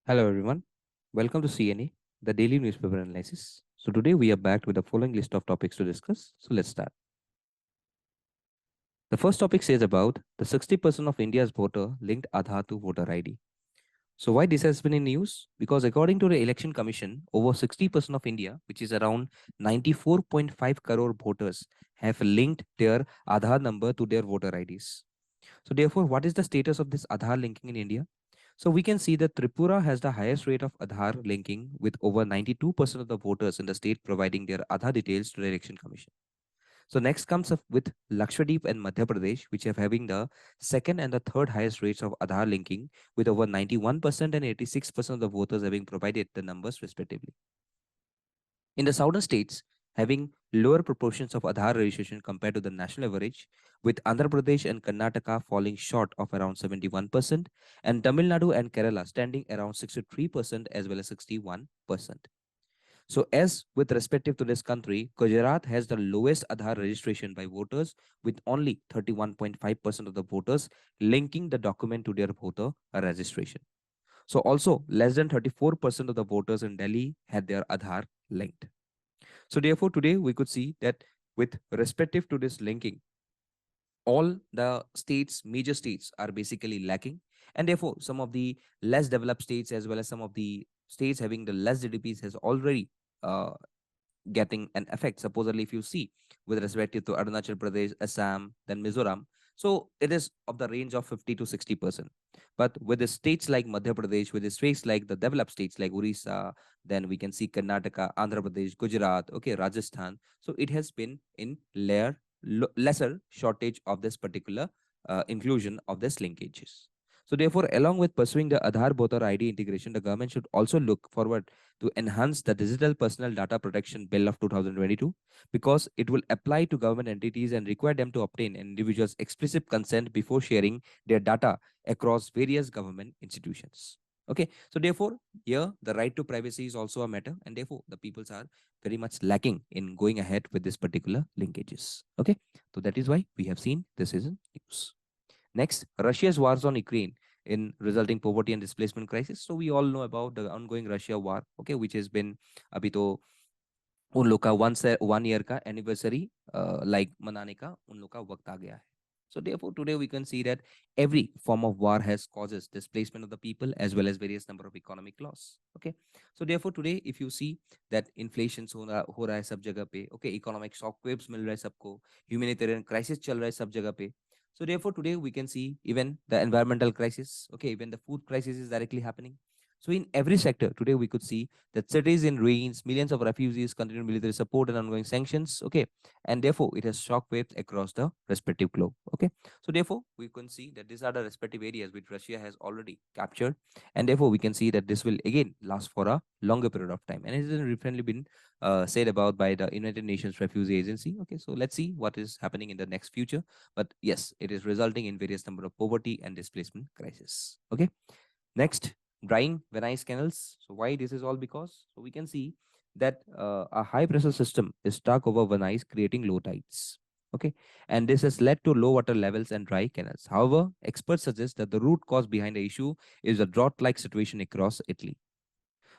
Hello everyone, welcome to CNA, the daily newspaper analysis. So today we are back with the following list of topics to discuss. So let's start. The first topic says about the 60% of India's voter linked Aadhaar to voter ID. So why this has been in news? Because according to the Election Commission, over 60% of India, which is around 94.5 crore voters, have linked their Aadhaar number to their voter IDs. So therefore, what is the status of this Aadhaar linking in India? So we can see that Tripura has the highest rate of Aadhaar linking with over 92% of the voters in the state providing their Aadhaar details to the Election Commission. So next comes up with Lakshadweep and Madhya Pradesh, which are having the second and the third highest rates of Aadhaar linking with over 91% and 86% of the voters having provided the numbers respectively. In the southern states, having lower proportions of Aadhaar registration compared to the national average, with Andhra Pradesh and Karnataka falling short of around 71%, and Tamil Nadu and Kerala standing around 63% as well as 61%. So as with respective to this country, Gujarat has the lowest Aadhaar registration by voters with only 31.5% of the voters linking the document to their voter registration. So also less than 34% of the voters in Delhi had their Aadhaar linked. So therefore today we could see that with respective to this linking, all the states, major states are basically lacking. And therefore some of the less developed states as well as some of the states having the less GDPs has already getting an effect. Supposedly, if you see with respect to Arunachal Pradesh, Assam, then Mizoram, so it is of the range of 50 to 60%. But with the states like Madhya Pradesh, with the states like the developed states like Orissa, then we can see Karnataka, Andhra Pradesh, Gujarat, okay, Rajasthan. So it has been in lesser shortage of this particular inclusion of this linkages. So therefore, along with pursuing the Aadhaar voter ID integration, the government should also look forward to enhance the Digital Personal Data Protection Bill of 2022 because it will apply to government entities and require them to obtain an individual's explicit consent before sharing their data across various government institutions. Okay, so therefore, here the right to privacy is also a matter, and therefore the peoples are very much lacking in going ahead with this particular linkages. Okay, so that is why we have seen this is in news. Next, Russia's wars on Ukraine in resulting poverty and displacement crisis. So we all know about the ongoing Russia war, okay, which has been अभी तो उन लोग का 1 year का anniversary like मनाने का उन लोग का वक्त आ गया है. So therefore, today we can see that every form of war has causes displacement of the people as well as various number of economic loss. Okay. So therefore, today if you see that inflation हो रहा है सब जगह पे, okay, economic shock waves मिल रहा है सबको, humanitarian crisis चल रहा है सब जगह पे. So therefore, today we can see even the environmental crisis, okay, even the food crisis is directly happening. So in every sector, today we could see that cities in ruins, millions of refugees, continued military support and ongoing sanctions, okay, and therefore it has shockwaves across the respective globe, okay. So therefore we can see that these are the respective areas which Russia has already captured, and therefore we can see that this will again last for a longer period of time, and it has recently been said about by the United Nations Refugee Agency. Okay, so let's see what is happening in the next future, but yes, it is resulting in various number of poverty and displacement crisis. Okay, next, drying Venice canals. So why this is all? Because so we can see that a high pressure system is stuck over Venice, creating low tides. Okay, and this has led to low water levels and dry canals. However, experts suggest that the root cause behind the issue is a drought-like situation across Italy.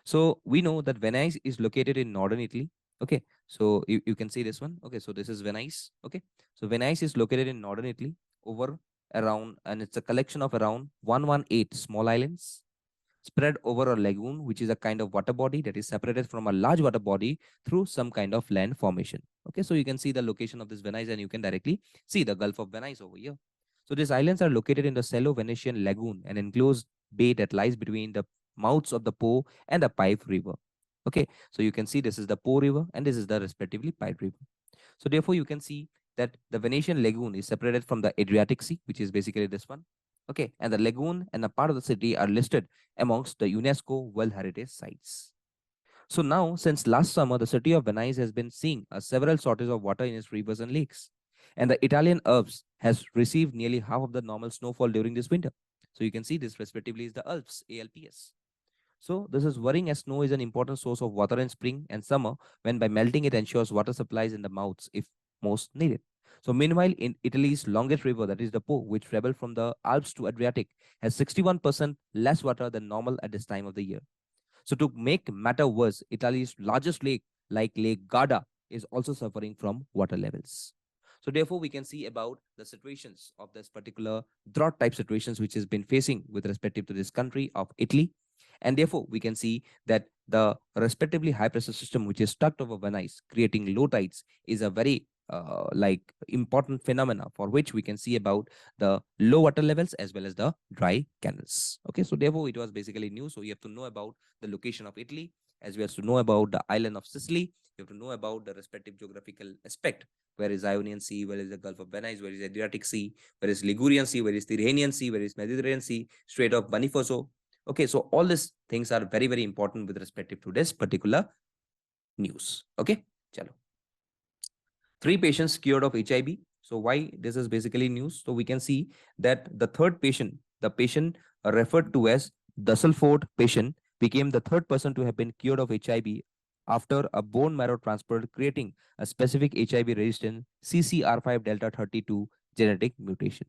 So we know that Venice is located in northern Italy. Okay, so you can see this one. Okay, so this is Venice. Okay, so Venice is located in northern Italy over around, and it's a collection of around 118 small islands spread over a lagoon, which is a kind of water body that is separated from a large water body through some kind of land formation. Okay, so you can see the location of this Venice and you can directly see the Gulf of Venice over here. So these islands are located in the shallow Venetian lagoon, an enclosed bay that lies between the mouths of the Po and the Pipe River. Okay, so you can see this is the Po River and this is the respectively Pipe River. So therefore you can see that the Venetian lagoon is separated from the Adriatic Sea, which is basically this one. Okay, and the lagoon and a part of the city are listed amongst the UNESCO World Heritage Sites. So now, since last summer, the city of Venice has been seeing a several shortage of water in its rivers and lakes. And the Italian Alps has received nearly half of the normal snowfall during this winter. So you can see this respectively is the Alps, ALPS. So this is worrying as snow is an important source of water in spring and summer when by melting it ensures water supplies in the mouths if most needed. So meanwhile, in Italy's longest river, that is the Po, which travels from the Alps to Adriatic, has 61% less water than normal at this time of the year. So to make matter worse, Italy's largest lake, like Lake Garda, is also suffering from water levels. So therefore, we can see about the situations of this particular drought type situations which has been facing with respective to this country of Italy. And therefore, we can see that the respectively high pressure system which is stuck over Venice, creating low tides, is a very like important phenomena for which we can see about the low water levels as well as the dry canals. Okay, so therefore it was basically new. So you have to know about the location of Italy, as well as to know about the island of Sicily. You have to know about the respective geographical aspect. Where is Ionian Sea? Where is the Gulf of Venice? Where is Adriatic Sea? Where is Ligurian Sea? Where is Tyrrhenian Sea? Where is Mediterranean Sea? Strait of Bonifacio. Okay, so all these things are very, very important with respect to this particular news. Okay, chalo. 3 patients cured of HIV. So why this is basically news? So we can see that the third patient, the patient referred to as Dusselford patient, became the third person to have been cured of HIV after a bone marrow transplant, creating a specific HIV resistant CCR5 delta 32 genetic mutation.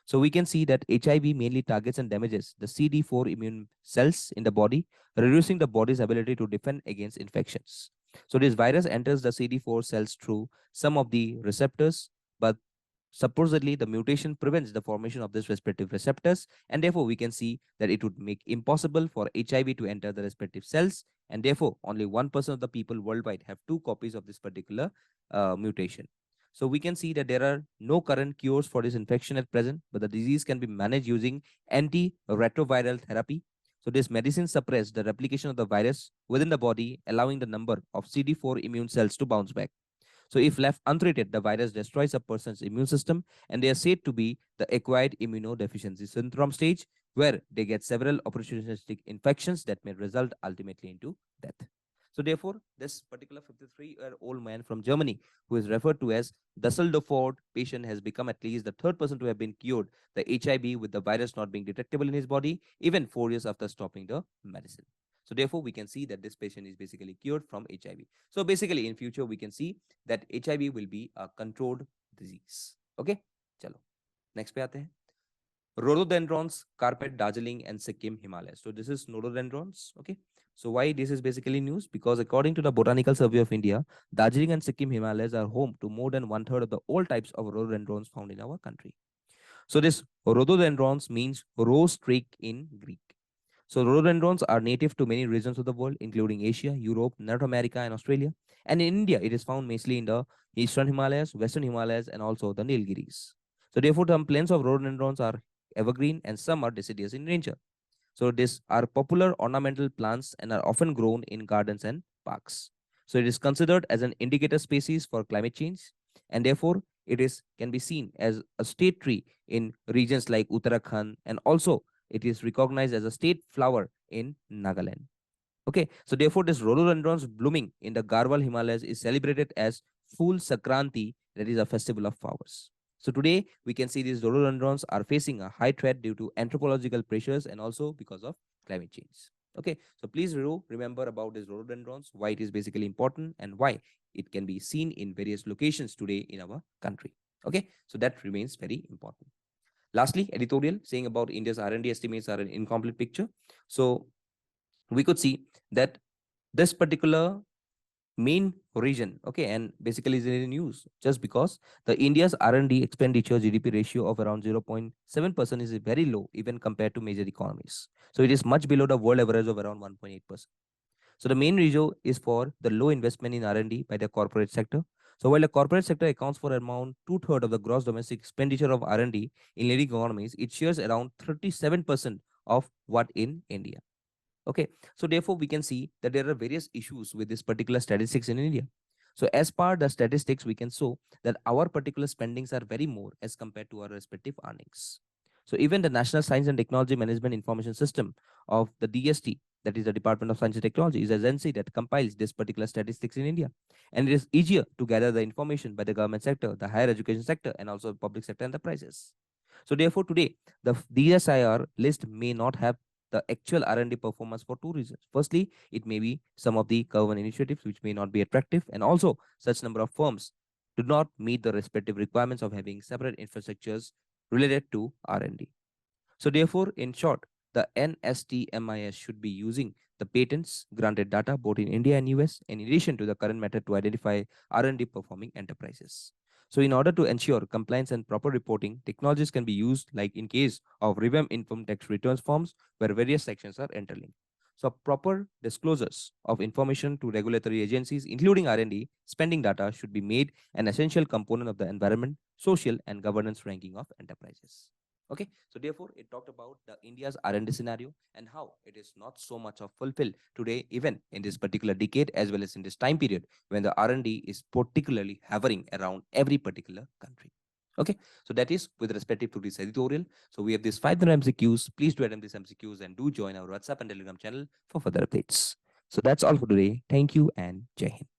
So we can see that HIV mainly targets and damages the CD4 immune cells in the body, reducing the body's ability to defend against infections. So this virus enters the CD4 cells through some of the receptors, but supposedly the mutation prevents the formation of these respective receptors, and therefore we can see that it would make impossible for HIV to enter the respective cells, and therefore only 1% of the people worldwide have 2 copies of this particular mutation. So we can see that there are no current cures for this infection at present, but the disease can be managed using antiretroviral therapy. So this medicine suppresses the replication of the virus within the body, allowing the number of CD4 immune cells to bounce back. So if left untreated, the virus destroys a person's immune system, and they are said to be the acquired immunodeficiency syndrome stage, where they get several opportunistic infections that may result ultimately into death. So therefore, this particular 53-year-old man from Germany, who is referred to as Dusseldorf patient, has become at least the third person to have been cured the HIV with the virus not being detectable in his body, even 4 years after stopping the medicine. So therefore, we can see that this patient is basically cured from HIV. So basically, in future, we can see that HIV will be a controlled disease. Okay, chalo. Next पे आते हैं. Rhododendrons carpet Darjeeling and Sikkim Himalayas. So this is rhododendrons. Okay. So why this is basically news? Because according to the Botanical Survey of India, Darjeeling and Sikkim Himalayas are home to more than 1/3 of the all types of rhododendrons found in our country. So this rhododendrons means rose streak in Greek. So rhododendrons are native to many regions of the world, including Asia, Europe, North America, and Australia. And in India, it is found mostly in the Eastern Himalayas, Western Himalayas, and also the Nilgiris. So therefore, some plants of rhododendrons are evergreen and some are deciduous in nature. So these are popular ornamental plants and are often grown in gardens and parks. So it is considered as an indicator species for climate change, and therefore it is can be seen as a state tree in regions like Uttarakhand, and also it is recognized as a state flower in Nagaland. Okay, so therefore this rhododendrons blooming in the Garhwal Himalayas is celebrated as Phul Sakranti, that is a festival of flowers. So today we can see these rhododendrons are facing a high threat due to anthropological pressures and also because of climate change. Okay, so please remember about these rhododendrons, why it is basically important and why it can be seen in various locations today in our country. Okay, so that remains very important. Lastly, editorial saying about India's R&D estimates are an incomplete picture. So we could see that this particular main region, okay, and basically is in the news just because the India's R&D expenditure GDP ratio of around 0.7% is very low even compared to major economies. So it is much below the world average of around 1.8%. So the main reason is for the low investment in R&D by the corporate sector. So while the corporate sector accounts for around 2/3 of the gross domestic expenditure of R&D in leading economies, it shares around 37% of what in India. Okay, so therefore we can see that there are various issues with this particular statistics in India. So as per the statistics, we can show that our particular spendings are very more as compared to our respective earnings. So even the National Science and Technology Management Information System of the DST, that is the Department of Science and Technology, is an agency that compiles this particular statistics in India. And it is easier to gather the information by the government sector, the higher education sector, and also the public sector enterprises. So therefore today, the DSIR list may not have the actual R&D performance for 2 reasons. Firstly, it may be some of the government initiatives which may not be attractive, and also such number of firms do not meet the respective requirements of having separate infrastructures related to R&D. So therefore, in short, the NSTMIS should be using the patents granted data both in India and US, in addition to the current method to identify R&D performing enterprises. So in order to ensure compliance and proper reporting, technologies can be used like in case of revamp income tax returns forms where various sections are interlinked. So proper disclosures of information to regulatory agencies, including R&D spending data, should be made an essential component of the environment, social, and governance ranking of enterprises. Okay, so therefore it talked about the India's R&D scenario and how it is not so much of fulfilled today, even in this particular decade as well as in this time period when the R&D is particularly hovering around every particular country. Okay, so that is with respect to this editorial. So we have these 500 MCQs. Please do attend these MCQs and do join our WhatsApp and Telegram channel for further updates. So that's all for today. Thank you and Jai Hind.